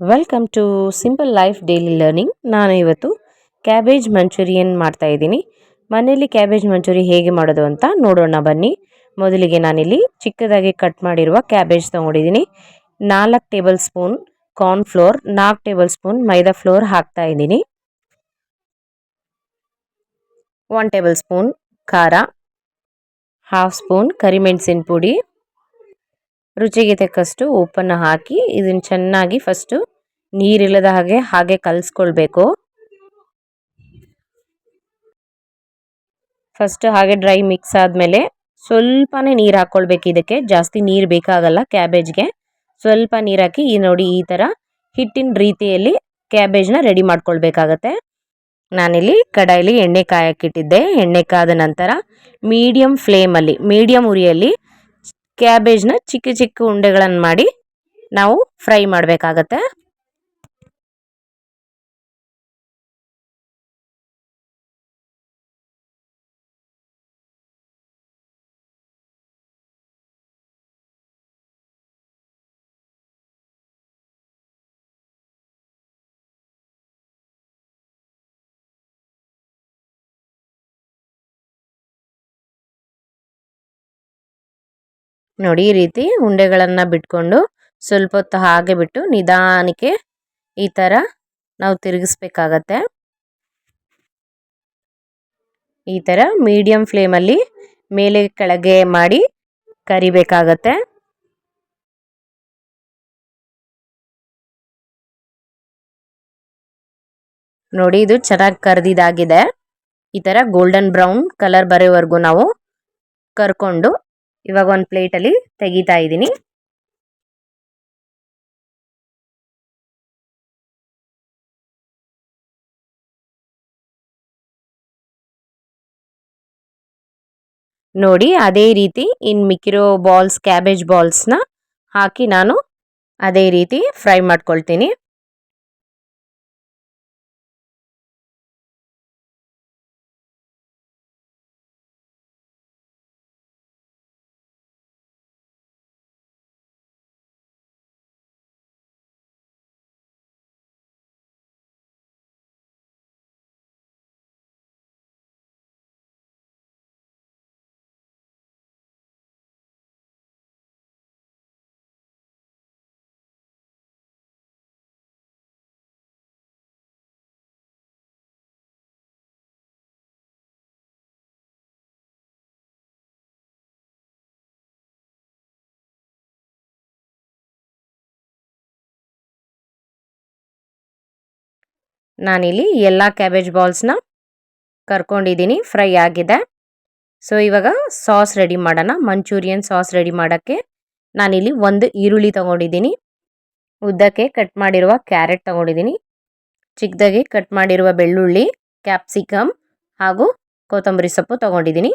Welcome to simple life daily learning. ನಾನು ಇವತ್ತು cabbage manchurian ಮಾಡ್ತಾ ಇದ್ದೀನಿ. ಮನೆಯಲ್ಲಿ ಕ್ಯಾಬೇಜ್ ಮಂಚೂರಿ ಹೇಗೆ ಮಾಡೋದು ಅಂತ ನೋಡೋಣ ಬನ್ನಿ. ಮೊದಲಿಗೆ ನಾನಿಲ್ಲಿ ಚಿಕ್ಕದಾಗಿ ಕಟ್ ಮಾಡಿರುವ ಕ್ಯಾಬೇಜ್ ತೊಗೊಂಡಿದ್ದೀನಿ. 4 tablespoon cornflour, 4 tablespoon maida flour ಹಾಕ್ತಾ ಇದ್ದೀನಿ. 1 ಟೇಬಲ್ ಸ್ಪೂನ್ ಖಾರ, ಹಾಫ್ ಸ್ಪೂನ್ ಕರಿಮೆಣಸಿನ ಪುಡಿ, ರುಚಿಗೆ ತಕ್ಕಷ್ಟು ಉಪ್ಪನ್ನು ಹಾಕಿ ಇದನ್ನು ಚೆನ್ನಾಗಿ ಫಸ್ಟು ನೀರಿಲ್ಲದ ಹಾಗೆ ಕಲಿಸ್ಕೊಳ್ಬೇಕು. ಫಸ್ಟ್ ಹಾಗೆ ಡ್ರೈ ಮಿಕ್ಸ್ ಆದಮೇಲೆ ಸ್ವಲ್ಪನೇ ನೀರು ಹಾಕ್ಕೊಳ್ಬೇಕು. ಇದಕ್ಕೆ ಜಾಸ್ತಿ ನೀರು ಬೇಕಾಗಲ್ಲ. ಕ್ಯಾಬೇಜ್ಗೆ ಸ್ವಲ್ಪ ನೀರು ಹಾಕಿ ನೋಡಿ ಈ ಥರ ಹಿಟ್ಟಿನ ರೀತಿಯಲ್ಲಿ ಕ್ಯಾಬೇಜ್ನ ರೆಡಿ ಮಾಡ್ಕೊಳ್ಬೇಕಾಗತ್ತೆ. ನಾನಿಲ್ಲಿ ಕಡಾಯಿಲಿ ಎಣ್ಣೆ ಕಾಯಕ್ಕಿಟ್ಟಿದ್ದೆ. ಎಣ್ಣೆ ಕಾದ ನಂತರ ಮೀಡಿಯಂ ಉರಿಯಲ್ಲಿ ಕ್ಯಾಬೇಜ್ನ ಚಿಕ್ಕ ಚಿಕ್ಕ ಉಂಡೆಗಳನ್ನು ಮಾಡಿ ನಾವು ಫ್ರೈ ಮಾಡಬೇಕಾಗತ್ತೆ. ನೋಡಿ ಈ ರೀತಿ ಉಂಡೆಗಳನ್ನು ಬಿಟ್ಕೊಂಡು ಸ್ವಲ್ಪ ಹೊತ್ತು ಹಾಗೆ ಬಿಟ್ಟು ನಿಧಾನಕ್ಕೆ ಈ ಥರ ನಾವು ತಿರುಗಿಸ್ಬೇಕಾಗತ್ತೆ. ಈ ಥರ ಮೀಡಿಯಂ ಫ್ಲೇಮಲ್ಲಿ ಮೇಲೆ ಕೆಳಗೆ ಮಾಡಿ ಕರಿಬೇಕಾಗತ್ತೆ. ನೋಡಿ ಇದು ಚೆನ್ನಾಗಿ ಕರ್ದಿದ್ದಾಗಿದೆ. ಈ ಥರ ಗೋಲ್ಡನ್ ಬ್ರೌನ್ ಕಲರ್ ಬರೋವರೆಗೂ ನಾವು ಕರ್ಕೊಂಡು ಇವಾಗ ಒಂದು ಪ್ಲೇಟಲ್ಲಿ ತೆಗಿತಾ ಇದ್ದೀನಿ. ನೋಡಿ ಅದೇ ರೀತಿ ಇನ್ನು ಮಿಕ್ಕಿರೋ ಕ್ಯಾಬೇಜ್ ಬಾಲ್ಸ್ನ ಹಾಕಿ ನಾನು ಅದೇ ರೀತಿ ಫ್ರೈ ಮಾಡ್ಕೊಳ್ತೀನಿ. ನಾನಿಲ್ಲಿ ಎಲ್ಲ ಕ್ಯಾಬೇಜ್ ಬಾಲ್ಸ್ನ ಕರ್ಕೊಂಡಿದ್ದೀನಿ, ಫ್ರೈ ಆಗಿದೆ. ಸೊ ಇವಾಗ ಸಾಸ್ ರೆಡಿ ಮಾಡೋಣ. ಮಂಚೂರಿಯನ್ ಸಾಸ್ ರೆಡಿ ಮಾಡೋಕ್ಕೆ ನಾನಿಲ್ಲಿ ಒಂದು ಈರುಳ್ಳಿ ತೊಗೊಂಡಿದ್ದೀನಿ, ಉದ್ದಕ್ಕೆ ಕಟ್ ಮಾಡಿರುವ ಕ್ಯಾರೆಟ್ ತೊಗೊಂಡಿದ್ದೀನಿ, ಚಿಕ್ಕದಾಗಿ ಕಟ್ ಮಾಡಿರುವ ಬೆಳ್ಳುಳ್ಳಿ, ಕ್ಯಾಪ್ಸಿಕಮ್ ಹಾಗೂ ಕೊತ್ತಂಬರಿ ಸೊಪ್ಪು ತೊಗೊಂಡಿದ್ದೀನಿ.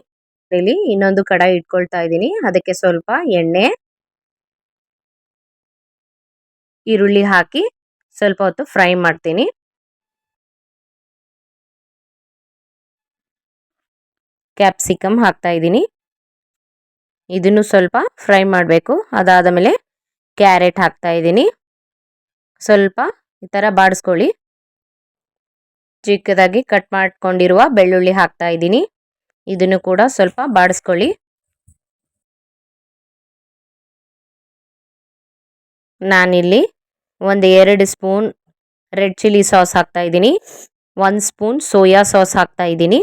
ಇಲ್ಲಿ ಇನ್ನೊಂದು ಕಡಾಯಿ ಇಟ್ಕೊಳ್ತಾ ಇದ್ದೀನಿ. ಅದಕ್ಕೆ ಸ್ವಲ್ಪ ಎಣ್ಣೆ, ಈರುಳ್ಳಿ ಹಾಕಿ ಸ್ವಲ್ಪ ಹೊತ್ತು ಫ್ರೈ ಮಾಡ್ತೀನಿ. ಕ್ಯಾಪ್ಸಿಕಮ್ ಹಾಕ್ತಾ ಇದ್ದೀನಿ, ಇದನ್ನು ಸ್ವಲ್ಪ ಫ್ರೈ ಮಾಡಬೇಕು. ಅದಾದ ಮೇಲೆ ಕ್ಯಾರೆಟ್ ಹಾಕ್ತಾ ಇದ್ದೀನಿ, ಸ್ವಲ್ಪ ಈ ಥರ ಬಾಡಿಸ್ಕೊಳ್ಳಿ. ಚಿಕ್ಕದಾಗಿ ಕಟ್ ಮಾಡ್ಕೊಂಡಿರುವ ಬೆಳ್ಳುಳ್ಳಿ ಹಾಕ್ತಾ ಇದ್ದೀನಿ, ಇದನ್ನು ಕೂಡ ಸ್ವಲ್ಪ ಬಾಡಿಸ್ಕೊಳ್ಳಿ. ನಾನಿಲ್ಲಿ 2 ಸ್ಪೂನ್ ರೆಡ್ ಚಿಲ್ಲಿ ಸಾಸ್ ಹಾಕ್ತಾ ಇದ್ದೀನಿ, 1 ಸ್ಪೂನ್ ಸೋಯಾ ಸಾಸ್ ಹಾಕ್ತಾ ಇದ್ದೀನಿ,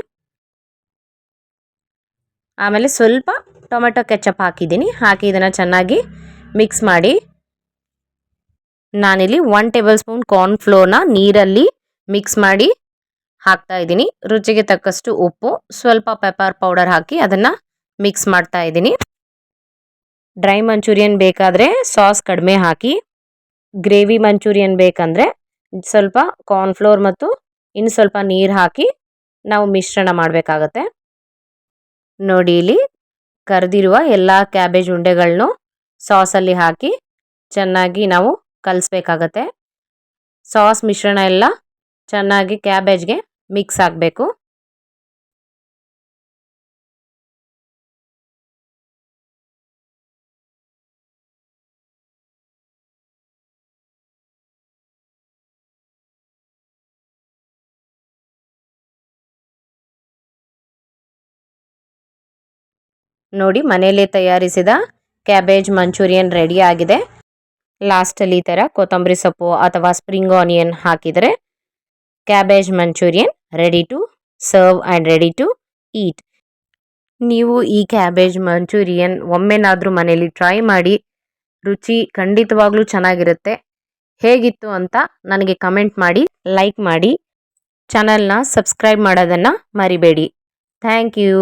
ಆಮೇಲೆ ಸ್ವಲ್ಪ ಟೊಮೆಟೊ ಕೆಚಪ್ ಹಾಕಿದ್ದೀನಿ. ಹಾಕಿ ಇದನ್ನು ಚೆನ್ನಾಗಿ ಮಿಕ್ಸ್ ಮಾಡಿ. ನಾನಿಲ್ಲಿ 1 ಟೇಬಲ್ ಸ್ಪೂನ್ ಕಾರ್ನ್ ಫ್ಲೋರ್ನ ನೀರಲ್ಲಿ ಮಿಕ್ಸ್ ಮಾಡಿ ಹಾಕ್ತಾ ಇದ್ದೀನಿ. ರುಚಿಗೆ ತಕ್ಕಷ್ಟು ಉಪ್ಪು, ಸ್ವಲ್ಪ ಪೆಪ್ಪರ್ ಪೌಡರ್ ಹಾಕಿ ಅದನ್ನು ಮಿಕ್ಸ್ ಮಾಡ್ತಾ ಇದ್ದೀನಿ. ಡ್ರೈ ಮಂಚೂರಿಯನ್ ಬೇಕಾದರೆ ಸಾಸ್ ಕಡಿಮೆ ಹಾಕಿ, ಗ್ರೇವಿ ಮಂಚೂರಿಯನ್ ಬೇಕಂದರೆ ಸ್ವಲ್ಪ ಕಾರ್ನ್ಫ್ಲೋರ್ ಮತ್ತು ಇನ್ನು ಸ್ವಲ್ಪ ನೀರು ಹಾಕಿ ನಾವು ಮಿಶ್ರಣ ಮಾಡಬೇಕಾಗತ್ತೆ. ನೋಡಿ ಇಲ್ಲಿ ಕರೆದಿರುವ ಎಲ್ಲ ಕ್ಯಾಬೇಜ್ ಉಂಡೆಗಳನ್ನು ಸಾಸಲ್ಲಿ ಹಾಕಿ ಚೆನ್ನಾಗಿ ನಾವು ಕಲಿಸ್ಬೇಕಾಗತ್ತೆ. ಸಾಸ್ ಮಿಶ್ರಣ ಎಲ್ಲ ಚೆನ್ನಾಗಿ ಕ್ಯಾಬೇಜ್ಗೆ ಮಿಕ್ಸ್ ಆಗಬೇಕು. ನೋಡಿ ಮನೆಯಲ್ಲೇ ತಯಾರಿಸಿದ ಕ್ಯಾಬೇಜ್ ಮಂಚೂರಿಯನ್ ರೆಡಿ ಆಗಿದೆ. ಲಾಸ್ಟಲ್ಲಿ ಈ ಥರ ಕೊತ್ತಂಬರಿ ಸೊಪ್ಪು ಅಥವಾ ಸ್ಪ್ರಿಂಗ್ ಆನಿಯನ್ ಹಾಕಿದರೆ cabbage manchurian ready to serve and ready to eat. ನೀವು ಈ ಕ್ಯಾಬೇಜ್ ಮಂಚೂರಿಯನ್ ಒಮ್ಮೆನಾದರೂ ಮನೇಲಿ ಟ್ರೈ ಮಾಡಿ. ರುಚಿ ಖಂಡಿತವಾಗ್ಲೂ ಚೆನ್ನಾಗಿರುತ್ತೆ. ಹೇಗಿತ್ತು ಅಂತ ನನಗೆ ಕಮೆಂಟ್ ಮಾಡಿ, ಲೈಕ್ ಮಾಡಿ, ಚಾನಲ್ನ ಸಬ್ಸ್ಕ್ರೈಬ್ ಮಾಡೋದನ್ನು ಮರಿಬೇಡಿ. Thank you.